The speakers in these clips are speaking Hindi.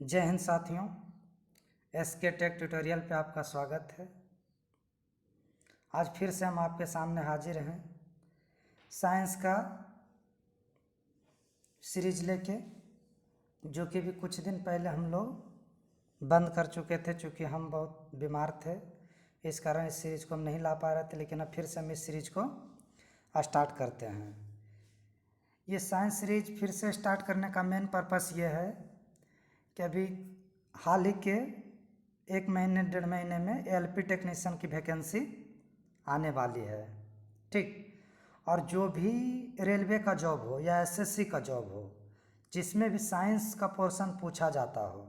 जय हिंद साथियों, एसके टेक ट्यूटोरियल पे आपका स्वागत है। आज फिर से हम आपके सामने हाजिर हैं साइंस का सीरीज लेके, जो कि भी कुछ दिन पहले हम लोग बंद कर चुके थे चूँकि हम बहुत बीमार थे। इस कारण इस सीरीज़ को हम नहीं ला पा रहे थे, लेकिन अब फिर से हम इस सीरीज़ को स्टार्ट करते हैं। ये साइंस सीरीज फिर से स्टार्ट करने का मेन पर्पस ये है कि अभी हाल ही के 1 महीने 1.5 महीने में एलपी टेक्नीशियन की वैकेंसी आने वाली है, ठीक। और जो भी रेलवे का जॉब हो या एसएससी का जॉब हो, जिसमें भी साइंस का पोर्शन पूछा जाता हो,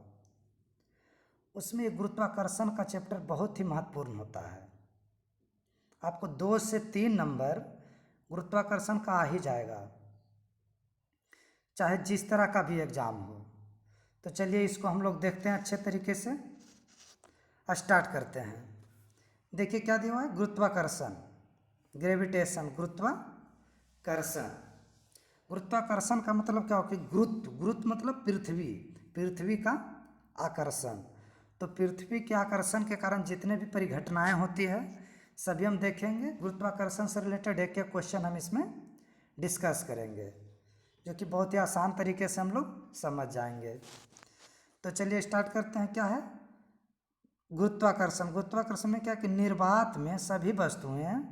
उसमें गुरुत्वाकर्षण का चैप्टर बहुत ही महत्वपूर्ण होता है। आपको 2 से 3 नंबर गुरुत्वाकर्षण का आ ही जाएगा, चाहे जिस तरह का भी एग्ज़ाम हो। तो चलिए इसको हम लोग देखते हैं, अच्छे तरीके से स्टार्ट करते हैं। देखिए क्या दिया हुआ है, गुरुत्वाकर्षण, ग्रेविटेशन, गुरुत्वाकर्षण। गुरुत्वाकर्षण का मतलब क्या हो कि गुरुत्व मतलब पृथ्वी, पृथ्वी का आकर्षण। तो पृथ्वी के आकर्षण के कारण जितने भी परिघटनाएं होती है सभी हम देखेंगे। गुरुत्वाकर्षण से रिलेटेड एक एक क्वेश्चन हम इसमें डिस्कस करेंगे, जो कि बहुत ही आसान तरीके से हम लोग समझ जाएंगे। तो चलिए स्टार्ट करते हैं। क्या है गुरुत्वाकर्षण? गुरुत्वाकर्षण में क्या कि निर्वात में सभी वस्तुएं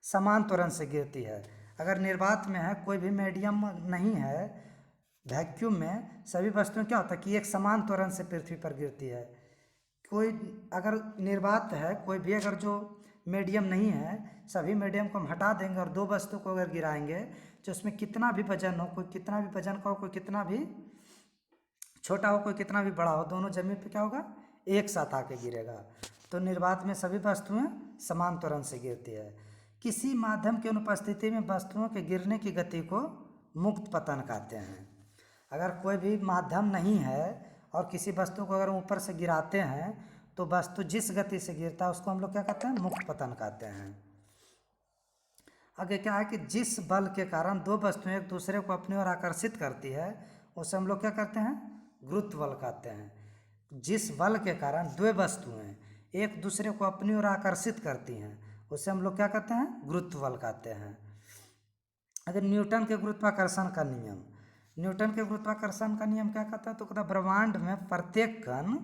समान त्वरण से गिरती है। अगर निर्वात में है, कोई भी मीडियम नहीं है, वैक्यूम में सभी वस्तुएं क्या होता है कि एक समान त्वरण से पृथ्वी पर गिरती है। कोई अगर निर्वात है, कोई भी अगर जो मीडियम नहीं है, सभी मीडियम को हम हटा देंगे और 2 वस्तु को अगर गिराएंगे, तो उसमें कितना भी वजन हो, कोई कितना भी वजन का हो, कोई कितना भी छोटा हो, कोई कितना भी बड़ा हो, दोनों जमीन पे क्या होगा, एक साथ आके गिरेगा। तो निर्वात में सभी वस्तुएं समान त्वरण से गिरती है। किसी माध्यम की अनुपस्थिति में वस्तुओं के गिरने की गति को मुक्त पतन कहते हैं। अगर कोई भी माध्यम नहीं है और किसी वस्तु को अगर ऊपर से गिराते हैं, तो वस्तु जिस गति से गिरता है उसको हम लोग क्या कहते हैं, मुक्त पतन कहते हैं। आगे क्या है कि जिस बल के कारण 2 वस्तुएं एक दूसरे को अपनी ओर आकर्षित करती है, उसे हम लोग क्या कहते हैं, गुरुत्व बल कहते हैं। जिस बल के कारण 2 वस्तुएं एक दूसरे को अपनी ओर आकर्षित करती हैं, उसे हम लोग क्या कहते हैं, गुरुत्व बल कहते हैं। अगर न्यूटन के गुरुत्वाकर्षण का नियम, न्यूटन के गुरुत्वाकर्षण का नियम क्या कहता है, तो कहता है ब्रह्मांड में प्रत्येक कण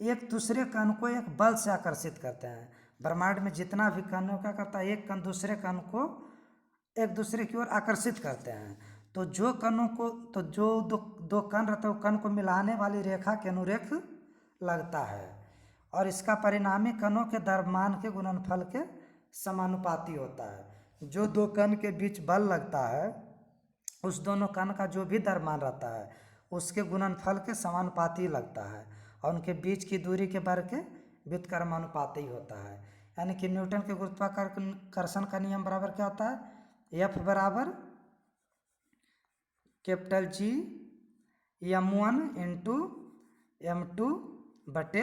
एक दूसरे कण को एक बल से आकर्षित करते हैं। ब्रह्मांड में जितना भी कण हो, क्या करता है, एक कण दूसरे कण को एक दूसरे की ओर आकर्षित करते हैं। तो जो कणों को, तो जो दो कण रहते हैं, वो कण को मिलाने वाली रेखा के अनुरेख लगता है, और इसका परिणामी कणों के द्रव्यमान के गुणनफल के समानुपाती होता है। जो 2 कण के बीच बल लगता है, उस दोनों कण का जो भी द्रव्यमान रहता है उसके गुणनफल के समानुपाती लगता है, और उनके बीच की दूरी के वर्ग के व्युत्क्रमानुपाती होता है। यानी कि न्यूटन के गुरुत्वाकर्षण का नियम बराबर क्या होता है, F बराबर capital G m1 into m2 बटे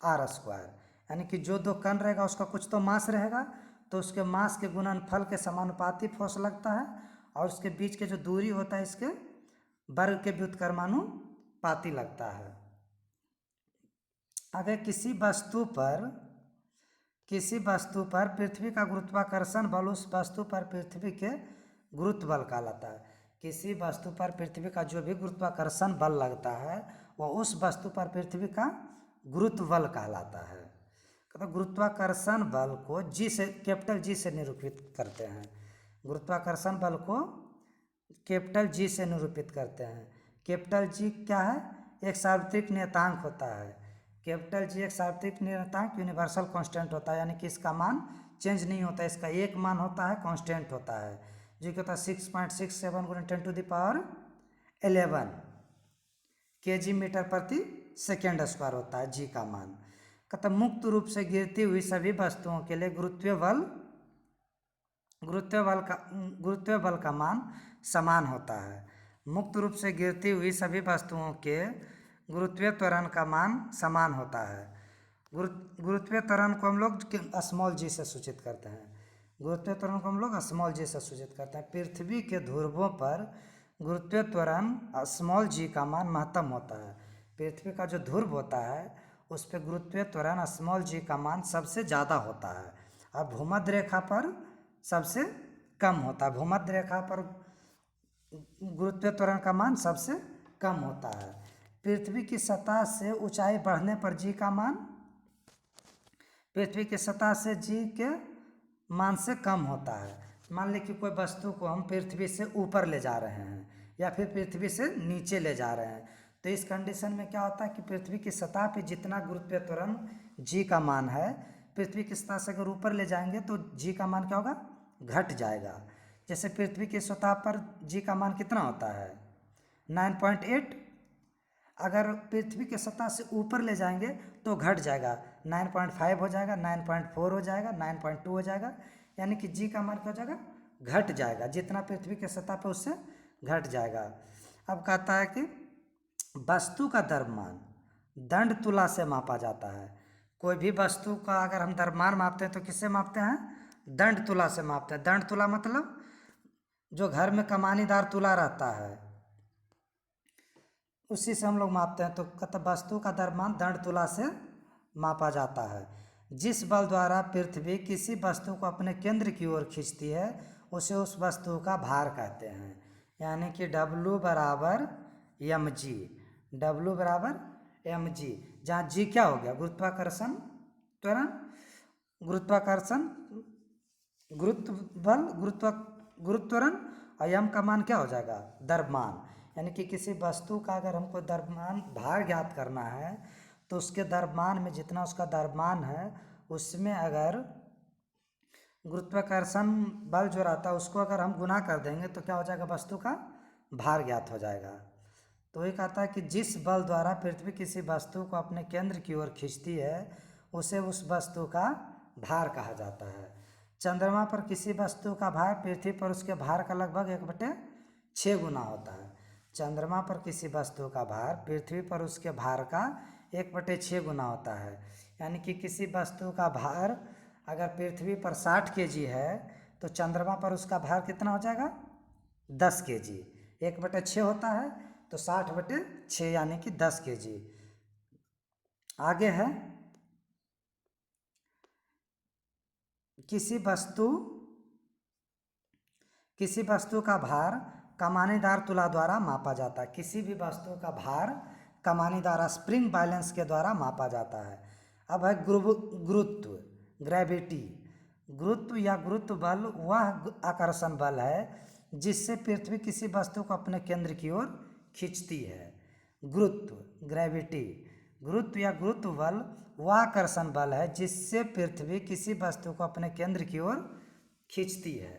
r स्क्वायर। यानी कि जो 2 कण रहेगा उसका कुछ तो मास रहेगा, तो उसके मास के गुणनफल के समानुपाती फोर्स लगता है, और उसके बीच के जो दूरी होता है इसके वर्ग के व्युत्क्रमानुपाती लगता है। अगर किसी वस्तु पर पृथ्वी का गुरुत्वाकर्षण बल उस वस्तु पर पृथ्वी के गुरुत्व बल कहलाता है। किसी वस्तु पर पृथ्वी का जो भी गुरुत्वाकर्षण बल लगता है वह उस वस्तु पर पृथ्वी का गुरुत्व बल कहलाता है। तो गुरुत्वाकर्षण बल को जी से, कैपिटल जी से निरूपित करते हैं। गुरुत्वाकर्षण बल को कैपिटल जी से निरूपित करते हैं। कैपिटल जी क्या है, एक सार्वत्रिक नियतांक होता है। कैपिटल जी एक सार्वत्रिक नियतांक, यूनिवर्सल कांस्टेंट होता है, यानी कि इसका मान चेंज नहीं होता, इसका एक मान होता है, कांस्टेंट होता है, जो कि होता है 6.67 × 10⁻11 kg मीटर प्रति सेकेंड स्क्वायर होता है जी का मान। कहता मुक्त रूप से गिरती हुई सभी वस्तुओं के लिए गुरुत्वीय बल का मान समान होता है। मुक्त रूप से गिरती हुई सभी वस्तुओं के गुरुत्वीय त्वरण का मान समान होता है। गुरुत्वीय त्वरण को हम लोग स्मॉल जी से सूचित करते हैं। गुरुत्वीय त्वरण को हम लोग स्मॉल जी से सूचित करते हैं। पृथ्वी के ध्रुवों पर गुरुत्वीय त्वरण स्मॉल जी का मान महत्तम होता है। पृथ्वी का जो ध्रुव होता है उस पर गुरुत्वीय त्वरण स्मॉल जी का मान सबसे ज़्यादा होता है और भूमध्य रेखा पर सबसे कम होता है। भूमध्य रेखा पर गुरुत्वीय त्वरण का मान सबसे कम होता है। पृथ्वी की सतह से ऊंचाई बढ़ने पर जी का मान पृथ्वी की सतह से जी के मान से कम होता है। मान ली कि कोई वस्तु को हम पृथ्वी से ऊपर ले जा रहे हैं या फिर पृथ्वी से नीचे ले जा रहे हैं, तो इस कंडीशन में क्या होता है कि पृथ्वी की सतह पे जितना गुरुत्वीय त्वरण जी का मान है, पृथ्वी की सतह से अगर ऊपर ले जाएंगे तो जी का मान क्या होगा, घट जाएगा। जैसे पृथ्वी की सतह पर जी का मान कितना होता है, 9.8। अगर पृथ्वी के सतह से ऊपर ले जाएंगे तो घट जाएगा, 9.5 हो जाएगा, 9.4 हो जाएगा, 9.2 हो जाएगा, यानी कि जी का मान क्या हो जाएगा, घट जाएगा। जितना पृथ्वी के सतह पर उससे घट जाएगा। अब कहता है कि वस्तु का द्रव्यमान दंड तुला से मापा जाता है। कोई भी वस्तु का अगर हम द्रव्यमान मापते हैं तो किससे मापते हैं, दंड तुला से मापते हैं। दंड तुला मतलब जो घर में कमानीदार तुला रहता है उसी से हम लोग मापते हैं। तो वस्तु का द्रव्यमान दंड तुला से मापा जाता है। जिस बल द्वारा पृथ्वी किसी वस्तु को अपने केंद्र की ओर खींचती है उसे उस वस्तु का भार कहते हैं। यानी कि W बराबर mg, W बराबर mg, जहाँ g क्या हो गया, गुरुत्वाकर्षण त्वरण, गुरुत्वाकर्षण गुरुत्व बल, गुरुत्व त्वरण, और यम का मान क्या हो जाएगा, द्रव्यमान। यानी कि किसी वस्तु का अगर हमको द्रव्यमान भार ज्ञात करना है तो उसके द्रव्यमान में जितना उसका द्रव्यमान है उसमें अगर गुरुत्वाकर्षण बल जो रहता है उसको अगर हम गुना कर देंगे तो क्या हो जाएगा, वस्तु का भार ज्ञात हो जाएगा। तो ये कहता है कि जिस बल द्वारा पृथ्वी किसी वस्तु को अपने केंद्र की ओर खींचती है उसे उस वस्तु का भार कहा जाता है। चंद्रमा पर किसी वस्तु का भार पृथ्वी पर उसके भार का लगभग 1/6 गुना होता है। चंद्रमा पर किसी वस्तु का भार पृथ्वी पर उसके भार का 1/6 गुना होता है। यानी कि किसी वस्तु का भार अगर पृथ्वी पर 60 kg है तो चंद्रमा पर उसका भार कितना हो जाएगा, 10 kg। 1/6 होता है तो 60/6 यानी कि 10 kg। आगे है किसी वस्तु का भार कमानीदार तुला द्वारा मापा जाता है। किसी भी वस्तु का भार कमानीदार स्प्रिंग बैलेंस के द्वारा मापा जाता है। अब है गुरुत्व, ग्रेविटी। गुरुत्व या गुरुत्व बल वह आकर्षण बल है जिससे पृथ्वी किसी वस्तु को अपने केंद्र की ओर खींचती है। गुरुत्व, ग्रेविटी। गुरुत्व या गुरुत्व बल वह आकर्षण बल है जिससे पृथ्वी किसी वस्तु को अपने केंद्र की ओर खींचती है।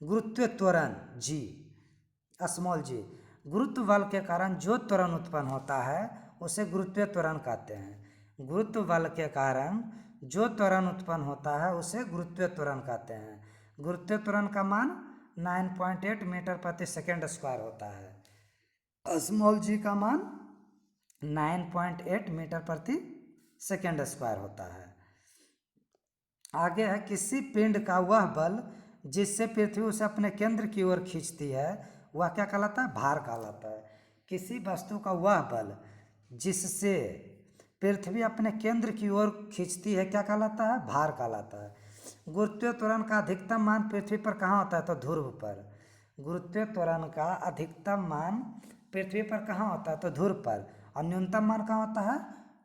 गुरुत्वीय त्वरण जी, स्मॉल जी। गुरुत्व बल के कारण जो त्वरण उत्पन्न होता है उसे गुरुत्वीय त्वरण कहते हैं। गुरुत्व बल के कारण जो त्वरण उत्पन्न होता है उसे गुरुत्वीय त्वरण कहते हैं। गुरुत्वीय त्वरण का मान 9.8 मीटर प्रति सेकेंड स्क्वायर होता है। स्मॉल जी का मान 9.8 मीटर प्रति सेकेंड स्क्वायर होता है। आगे है किसी पिंड का वह बल जिससे पृथ्वी उसे अपने केंद्र की ओर खींचती है वह क्या कहलाता है, भार कहलाता है। किसी वस्तु का वह बल जिससे पृथ्वी अपने केंद्र की ओर खींचती है क्या कहलाता है, भार कहलाता है। गुरुत्वीय त्वरण का अधिकतम मान पृथ्वी पर कहाँ होता है, तो ध्रुव पर। गुरुत्वीय त्वरण का अधिकतम मान पृथ्वी पर कहाँ होता है, तो ध्रुव पर। और न्यूनतम मान कहाँ होता है,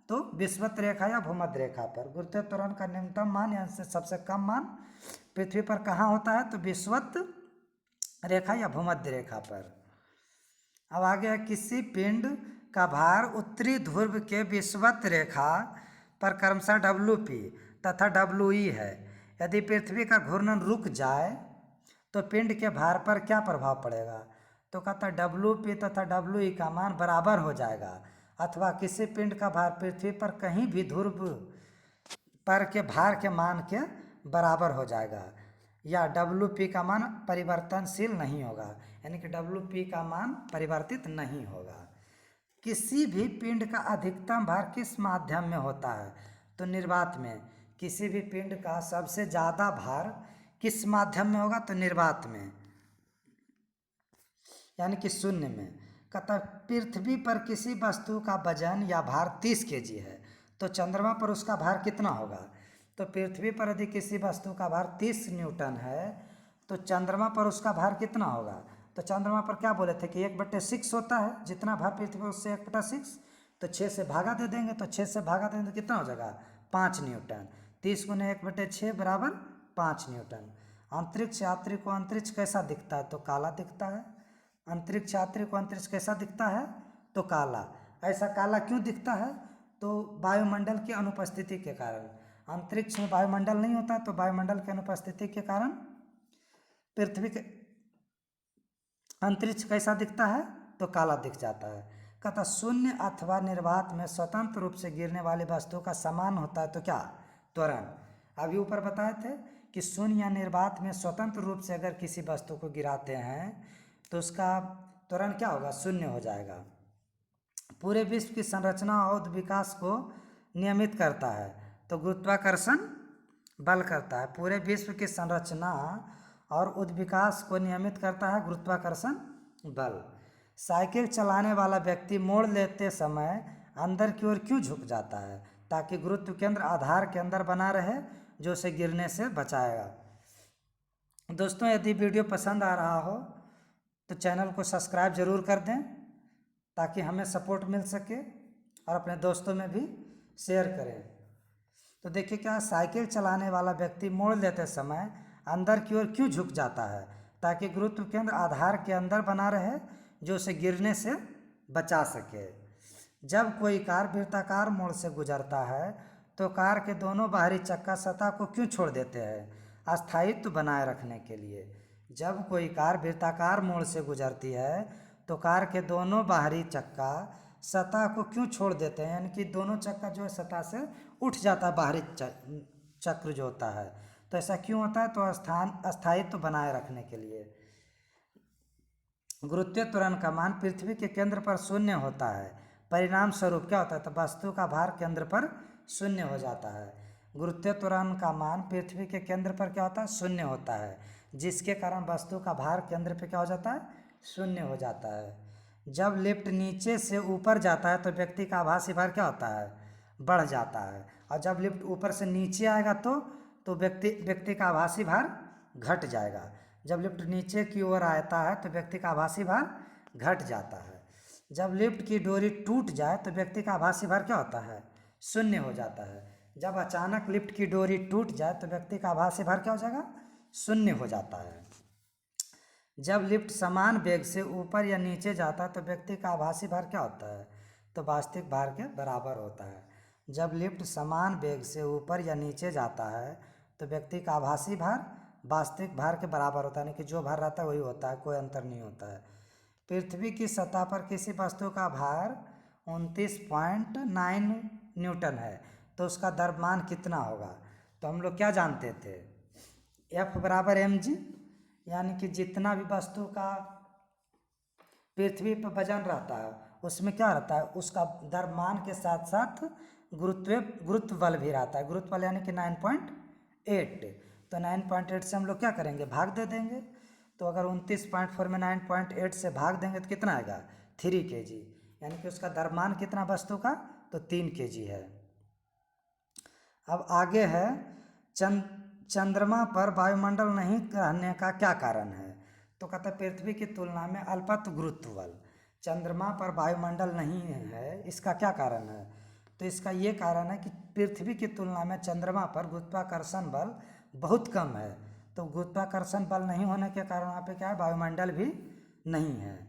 तो विषुवत रेखा या भूमध्य रेखा पर। गुरुत्वीय त्वरण का न्यूनतम मान या सबसे कम मान पृथ्वी पर कहाँ होता है, तो विषुवत रेखा या भूमध्य रेखा पर। अब आगे है किसी पिंड का भार उत्तरी ध्रुव के विषुवत रेखा पर क्रमशः WP तथा WE है। यदि पृथ्वी का घूर्णन रुक जाए तो पिंड के भार पर क्या प्रभाव पड़ेगा, तो कहता है WP तथा WE का मान बराबर हो जाएगा, अथवा किसी पिंड का भार पृथ्वी पर कहीं भी ध्रुव पर के भार के मान के बराबर हो जाएगा, या WP का मान परिवर्तनशील नहीं होगा। यानी कि WP का मान परिवर्तित नहीं होगा। किसी भी पिंड का अधिकतम भार किस माध्यम में होता है, तो निर्वात में। किसी भी पिंड का सबसे ज़्यादा भार किस माध्यम में होगा, तो निर्वात में। यानी कि शून्य में। कहता पृथ्वी पर किसी वस्तु का वजन या भार 30 केजी है तो चंद्रमा पर उसका भार कितना होगा। तो पृथ्वी पर यदि किसी वस्तु का भार 30 न्यूटन है तो चंद्रमा पर उसका भार कितना होगा। तो चंद्रमा पर क्या बोले थे कि 1/6 होता है, जितना भार पृथ्वी पर उससे 1/6। तो 6 से भागा दे देंगे, तो 6 से भागा देंगे तो कितना हो जाएगा 5 न्यूटन। 30 गुने 1/6 बराबर 5 न्यूटन। अंतरिक्ष यात्री को अंतरिक्ष कैसा दिखता है, तो काला दिखता है। अंतरिक्ष यात्री को अंतरिक्ष कैसा दिखता है, तो काला। ऐसा काला क्यों दिखता है, तो वायुमंडल की अनुपस्थिति के कारण। अंतरिक्ष में वायुमंडल नहीं होता, तो वायुमंडल की अनुपस्थिति के कारण पृथ्वी के अंतरिक्ष कैसा दिखता है, तो काला दिख जाता है। कहता शून्य अथवा निर्वात में स्वतंत्र रूप से गिरने वाली वस्तु का समान होता है, तो क्या, त्वरण। अभी ऊपर बताए थे कि शून्य या निर्वात में स्वतंत्र रूप से अगर किसी वस्तु को गिराते हैं तो उसका त्वरण क्या होगा, शून्य हो जाएगा। पूरे विश्व की संरचना और विकास को नियमित करता है, तो गुरुत्वाकर्षण बल करता है। पूरे विश्व की संरचना और उद्विकास को नियमित करता है गुरुत्वाकर्षण बल। साइकिल चलाने वाला व्यक्ति मोड़ लेते समय अंदर की ओर क्यों झुक जाता है, ताकि गुरुत्व केंद्र आधार के अंदर बना रहे जो उसे गिरने से बचाएगा। दोस्तों यदि वीडियो पसंद आ रहा हो तो चैनल को सब्सक्राइब जरूर कर दें ताकि हमें सपोर्ट मिल सके, और अपने दोस्तों में भी शेयर करें। तो देखिए क्या, साइकिल चलाने वाला व्यक्ति मोड़ लेते समय अंदर की ओर क्यों झुक जाता है, ताकि गुरुत्व केंद्र आधार के अंदर बना रहे जो उसे गिरने से बचा सके। जब कोई कार वृत्ताकार मोड़ से गुजरता है तो कार के दोनों बाहरी चक्का सतह को क्यों छोड़ देते हैं, अस्थायित्व बनाए रखने के लिए। जब कोई कार वृत्ताकार मोड़ से गुजरती है तो कार के दोनों बाहरी चक्का सतह को क्यों छोड़ देते हैं, यानी कि दोनों चक्का जो है सतह से उठ जाता है, बाहरी चक्र जो होता है। तो ऐसा क्यों होता है, तो अस्थायित्व बनाए रखने के लिए। गुरुत्वीय त्वरण का मान पृथ्वी के केंद्र पर शून्य होता है, परिणाम स्वरूप क्या होता है, तो वस्तु का भार केंद्र पर शून्य हो जाता है। गुरुत्वीय त्वरण का मान पृथ्वी के केंद्र पर क्या होता है, शून्य होता है, जिसके कारण वस्तु का भार केंद्र पर क्या हो जाता है, शून्य हो जाता है। जब लिफ्ट नीचे से ऊपर जाता है तो व्यक्ति का आभासी भार क्या होता है, बढ़ जाता है, और जब लिफ्ट ऊपर से नीचे आएगा तो व्यक्ति का आभासी भार घट जाएगा। जब लिफ्ट नीचे की ओर आता है तो व्यक्ति का आभासी भार घट जाता है। जब लिफ्ट की डोरी टूट जाए तो व्यक्ति का आभासी भार क्या होता है, शून्य हो जाता है। जब अचानक लिफ्ट की डोरी टूट जाए तो व्यक्ति का आभासी भार क्या हो जाएगा, शून्य हो जाता है। जब लिफ्ट समान वेग से ऊपर या नीचे जाता है तो व्यक्ति का आभासी भार क्या होता है, तो वास्तविक भार के बराबर होता है। जब लिफ्ट समान वेग से ऊपर या नीचे जाता है तो व्यक्ति का आभासी भार वास्तविक भार के बराबर होता है, यानी कि जो भार रहता है वही होता है, कोई अंतर नहीं होता है। पृथ्वी की सतह पर किसी वस्तु का भार 29.9 न्यूटन है तो उसका द्रव्यमान कितना होगा। तो हम लोग क्या जानते थे, F बराबर mg, यानी कि जितना भी वस्तु का पृथ्वी पर वजन रहता है उसमें क्या रहता है, उसका द्रव्यमान के साथ साथ गुरुत्व बल भी रहता है। गुरुत्व बल यानी कि 9.8, तो 9.8 से हम लोग क्या करेंगे, भाग दे देंगे। तो अगर 29.4 में 9.8 से भाग देंगे तो कितना आएगा, 3 kg, यानी कि उसका द्रव्यमान कितना वस्तु का, तो 3 kg है। अब आगे है चंद्रमा पर वायुमंडल नहीं रहने का क्या कारण है। तो कहता है पृथ्वी की तुलना में अल्पत्व गुरुत्व बल, चंद्रमा पर वायुमंडल नहीं है, इसका क्या कारण है। तो इसका ये कारण है कि पृथ्वी की तुलना में चंद्रमा पर गुरुत्वाकर्षण बल बहुत कम है। तो गुरुत्वाकर्षण बल नहीं होने के कारण वहाँ पे क्या है, वायुमंडल भी नहीं है।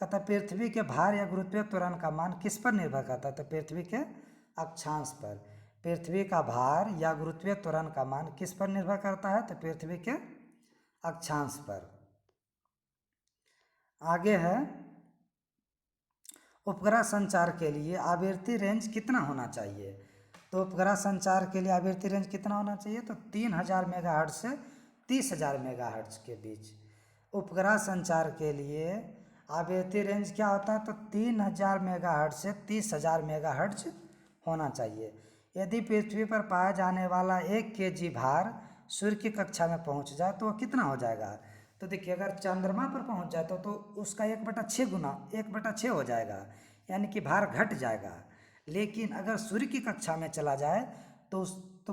कहता पृथ्वी के भार या गुरुत्वीय त्वरण का मान किस पर निर्भर करता है, तो पृथ्वी के अक्षांश पर। पृथ्वी का भार या गुरुत्वीय त्वरण का मान किस पर निर्भर करता है, तो पृथ्वी के अक्षांश पर। आगे है उपग्रह संचार के लिए आवृत्ति रेंज कितना होना चाहिए। तो उपग्रह संचार के लिए आवृत्ति रेंज कितना होना चाहिए, तो 3000 मेगाहर्ट्ज से 30,000 मेगाहर्ट्ज के बीच। उपग्रह संचार के लिए आवृत्ति रेंज क्या होता है, तो 3000 मेगाहर्ट्ज से 30,000 मेगाहर्ट्ज होना चाहिए। यदि पृथ्वी पर पाया जाने वाला 1 kg भार सूर्य की कक्षा में पहुंच जाए तो वह कितना हो जाएगा, तो देखिए अगर चंद्रमा पर पहुंच जाए तो उसका 1/6 गुना 1/6 हो जाएगा, यानी कि भार घट जाएगा। लेकिन अगर सूर्य की कक्षा में चला जाए तो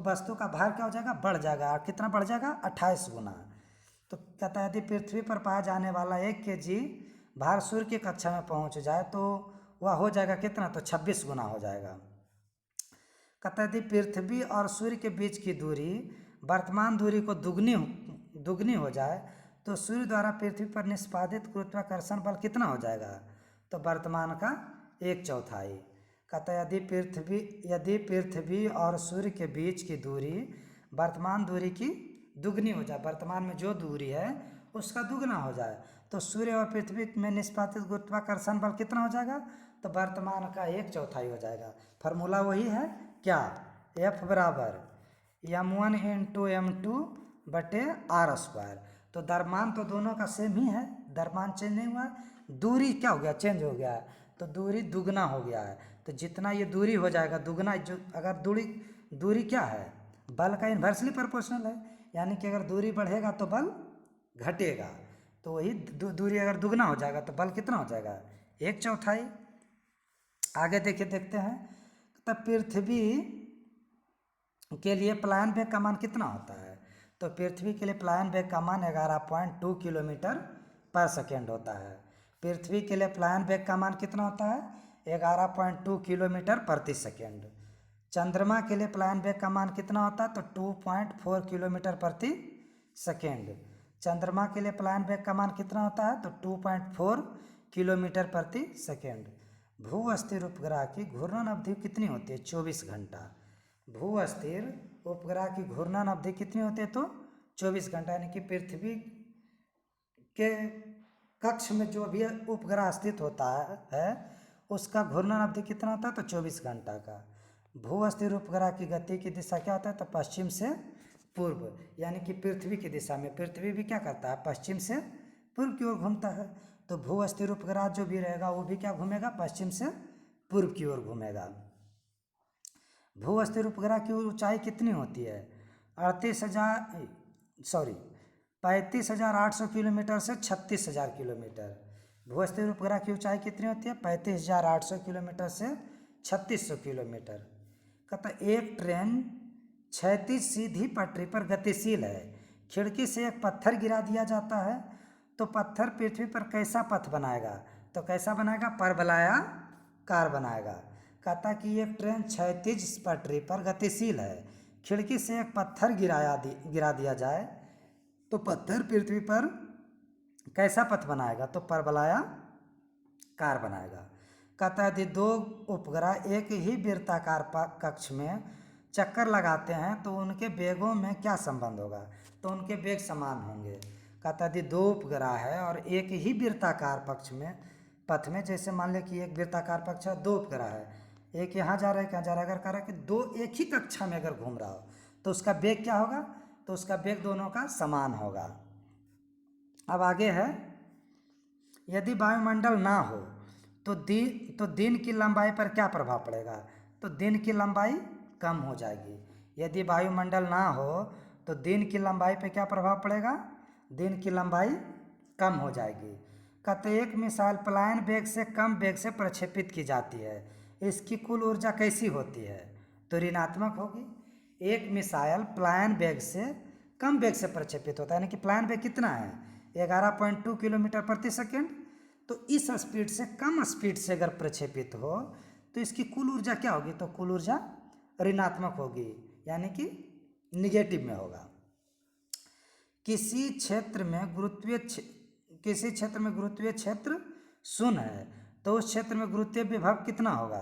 वस्तु का भार क्या हो जाएगा, बढ़ जाएगा। कितना बढ़ जाएगा, 28 गुना। तो कहता है यदि पृथ्वी पर पाया जाने वाला 1 kg भार सूर्य की कक्षा में पहुंच जाए तो वह हो जाएगा कितना, तो 26 गुना हो जाएगा। कहता है यदि पृथ्वी और सूर्य के बीच की दूरी वर्तमान दूरी को दुगनी हो जाए तो सूर्य द्वारा पृथ्वी पर निष्पादित गुरुत्वाकर्षण बल कितना हो जाएगा, तो वर्तमान का 1/4। कहता है यदि पृथ्वी और सूर्य के बीच की दूरी वर्तमान दूरी की दुगनी हो जाए, वर्तमान में जो दूरी है उसका दुगना हो जाए, तो सूर्य और पृथ्वी में निष्पादित गुरुत्वाकर्षण बल कितना हो जाएगा, तो वर्तमान का 1/4 हो जाएगा। फार्मूला वही है क्या, F बराबर m1 × m2/r²। तो द्रव्यमान तो दोनों का सेम ही है, द्रव्यमान चेंज नहीं हुआ है, दूरी क्या हो गया, चेंज हो गया है, तो दूरी दुगना हो गया है। तो जितना ये दूरी हो जाएगा दुगना, जो अगर दूरी क्या है, बल का इन्वर्सली प्रोपोर्शनल है, यानी कि अगर दूरी बढ़ेगा तो बल घटेगा। तो वही दूरी अगर दुगना हो जाएगा तो बल कितना हो जाएगा, 1/4। आगे देखते हैं। तब पृथ्वी के लिए पलायन वेग का मान कितना होता है, तो पृथ्वी के लिए पलायन वेग का मान 11.2 किलोमीटर पर सेकेंड होता है। पृथ्वी के लिए पलायन वेग का मान कितना होता है, 11.2 किलोमीटर प्रति सेकेंड। चंद्रमा के लिए पलायन वेग का मान कितना होता है, तो 2.4 किलोमीटर प्रति सेकेंड। चंद्रमा के लिए पलायन वेग का मान कितना होता है, तो 2.4 किलोमीटर प्रति सेकेंड। भू अस्थिर उपग्रह की घूर्णन अवधि कितनी होती है, 24 घंटा। भू अस्थिर उपग्रह की घूर्णन अवधि कितनी होती है, तो 24 घंटा, यानी कि पृथ्वी के कक्ष में जो भी उपग्रह स्थित होता है उसका घूर्णन अवधि कितना होता है, तो 24 घंटा का। भू अस्थिर उपग्रह की गति की दिशा क्या होता है, तो पश्चिम से पूर्व, यानी कि पृथ्वी की दिशा में। पृथ्वी भी क्या करता है, पश्चिम से पूर्व की ओर घूमता है। तो भू अस्थिर उपग्रह जो भी रहेगा वो भी क्या घूमेगा, पश्चिम से पूर्व की ओर घूमेगा। भू अस्थिर उपग्रह की ऊंचाई कितनी होती है, 35,800 किलोमीटर से 36,000 किलोमीटर। भू अस्थिर उपग्रह की ऊंचाई कितनी होती है, 35,800 किलोमीटर से 3600 किलोमीटर। कहता एक ट्रेन क्षैतिज सीधी पटरी पर गतिशील है, खिड़की से एक पत्थर गिरा दिया जाता है तो पत्थर पृथ्वी पर कैसा पथ बनाएगा, तो कैसा बनाएगा, परवलयाकार बनाएगा। कहता कि एक ट्रेन क्षैतिज पटरी पर गतिशील है, खिड़की से एक पत्थर गिरा दिया जाए तो पत्थर पृथ्वी पर कैसा पथ बनाएगा, तो परवलयाकार बनाएगा। कहता है यदि दो उपग्रह एक ही वृत्ताकार कक्ष में चक्कर लगाते हैं तो उनके वेगों में क्या संबंध होगा, तो उनके वेग समान होंगे। कहता है यदि दो उपग्रह है और एक ही वृत्ताकार पथ में, जैसे मान लें कि एक वृत्ताकार पक्ष है, दो उपग्रह है, एक यहाँ जा रहा है, क्या जा रहा है, अगर कह रहा है कि दो एक ही कक्षा में अगर घूम रहा हो तो उसका वेग क्या होगा, तो उसका वेग दोनों का समान होगा। अब आगे है, यदि वायुमंडल ना हो तो दिन की लंबाई पर क्या प्रभाव पड़ेगा, तो दिन की लंबाई कम हो जाएगी। यदि वायुमंडल ना हो तो दिन की लंबाई पे क्या प्रभाव पड़ेगा, दिन की लंबाई कम हो जाएगी। कहते एक मिसाइल पलायन वेग से कम वेग से प्रक्षेपित की जाती है, इसकी कुल ऊर्जा कैसी होती है, तो ऋणात्मक होगी। एक मिसाइल पलायन वेग से कम वेग से प्रक्षेपित होता है, यानी कि पलायन वेग कितना है, 11.2 किलोमीटर प्रति सेकेंड। तो इस स्पीड से कम स्पीड से अगर प्रक्षेपित हो तो इसकी कुल ऊर्जा क्या होगी, तो कुल ऊर्जा ऋणात्मक होगी, यानी कि निगेटिव में होगा। किसी क्षेत्र में गुरुत्वीय क्षेत्र शून्य है तो उस क्षेत्र में गुरुत्वीय विभव कितना होगा,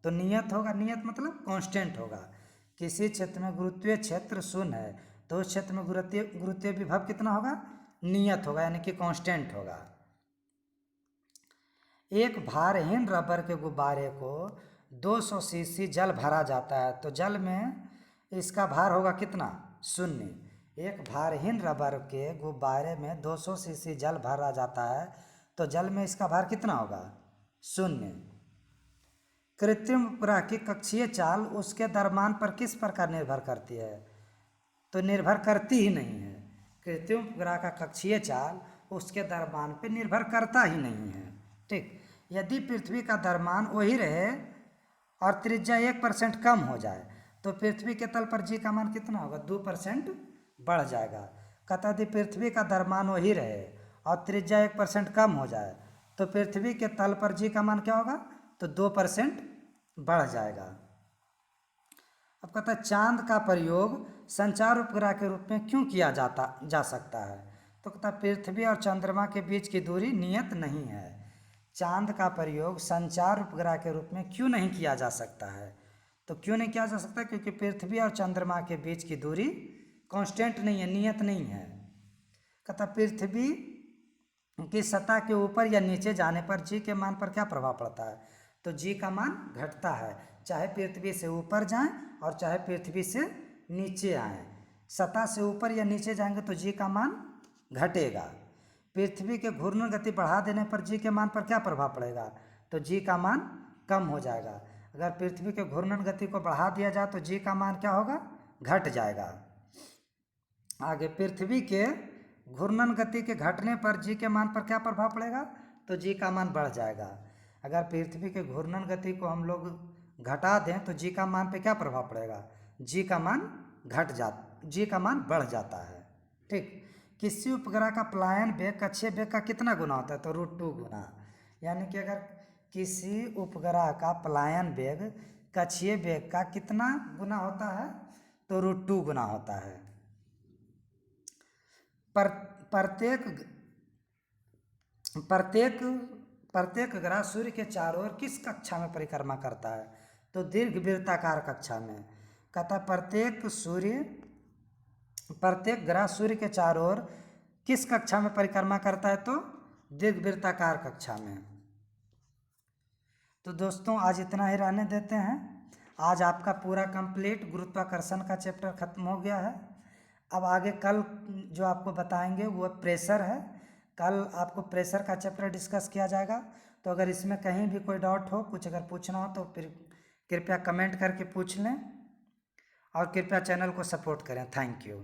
तो नियत होगा। नियत मतलब कांस्टेंट होगा। किसी क्षेत्र में गुरुत्वीय क्षेत्र शून्य है तो उस क्षेत्र में गुरुत्वीय विभव कितना होगा, नियत होगा, यानी कि कांस्टेंट होगा। एक भारहीन रबर के गुब्बारे को 200 सीसी जल भरा जाता है तो जल में इसका भार होगा कितना, 0। एक भारहीन रबर के गुब्बारे में 200 सीसी जल भरा जाता है तो जल में इसका भार कितना होगा, 0। कृत्रिम उपग्रह की कक्षीय चाल उसके द्रव्यमान पर किस प्रकार निर्भर करती है, तो निर्भर करती ही नहीं है। कृत्रिम उपग्रह का कक्षीय चाल उसके द्रव्यमान पर निर्भर करता ही नहीं है। ठीक, यदि पृथ्वी का द्रव्यमान वही रहे और त्रिज्या 1% कम हो जाए तो पृथ्वी के तल पर जी का मान कितना होगा? 2% बढ़ जाएगा। कहता यदि पृथ्वी का द्रव्यमान वही रहे और त्रिज्या 1% कम हो जाए तो पृथ्वी के तल पर जी का मान क्या होगा? तो 2% बढ़ जाएगा। अब कहता है चांद का प्रयोग संचार उपग्रह के रूप में क्यों किया जा सकता है? तो कहता है पृथ्वी और चंद्रमा के बीच की दूरी नियत नहीं है। चांद का प्रयोग संचार उपग्रह के रूप में क्यों नहीं किया जा सकता है? तो क्यों नहीं किया जा सकता? क्योंकि पृथ्वी और चंद्रमा के बीच की दूरी कांस्टेंट नहीं है, नियत नहीं है। कहता पृथ्वी की सतह के ऊपर या नीचे जाने पर जी के मान पर क्या प्रभाव पड़ता है? तो जी का मान घटता है, चाहे पृथ्वी से ऊपर जाएं और चाहे पृथ्वी से नीचे आएं। सतह से ऊपर या नीचे जाएंगे तो जी का मान घटेगा। पृथ्वी के घूर्णन गति बढ़ा देने पर जी के मान पर क्या प्रभाव पड़ेगा? तो जी का मान कम हो जाएगा। अगर पृथ्वी के घूर्णन गति को बढ़ा दिया जाए तो जी का मान क्या होगा? घट जाएगा। आगे, पृथ्वी के घूर्णन गति के घटने पर जी के मान पर क्या प्रभाव पड़ेगा? तो जी का मान बढ़ जाएगा। अगर पृथ्वी के घूर्णन गति को हम लोग घटा दें तो जी का मान पे क्या प्रभाव पड़ेगा? जी का मान जी का मान बढ़ जाता है। ठीक, किसी उपग्रह का पलायन वेग कक्षीय वेग का कितना गुना होता है? तो √2 गुना। यानी कि अगर किसी उपग्रह का पलायन वेग कक्षीय वेग का कितना गुना होता है? तो √2 गुना होता है। प्रत्येक ग्रह सूर्य के चारों ओर किस कक्षा में परिक्रमा करता है? तो दीर्घवृत्ताकार कक्षा में। कहता प्रत्येक ग्रह सूर्य के चारों ओर किस कक्षा में परिक्रमा करता है? तो दीर्घवृत्ताकार कक्षा में। तो दोस्तों आज इतना ही रहने देते हैं। आज आपका पूरा कंप्लीट गुरुत्वाकर्षण का चैप्टर खत्म हो गया है। अब आगे कल जो आपको बताएंगे वो प्रेशर है। कल आपको प्रेशर का चैप्टर डिस्कस किया जाएगा। तो अगर इसमें कहीं भी कोई डाउट हो, कुछ अगर पूछना हो तो फिर कृपया कमेंट करके पूछ लें और कृपया चैनल को सपोर्ट करें। Thank you.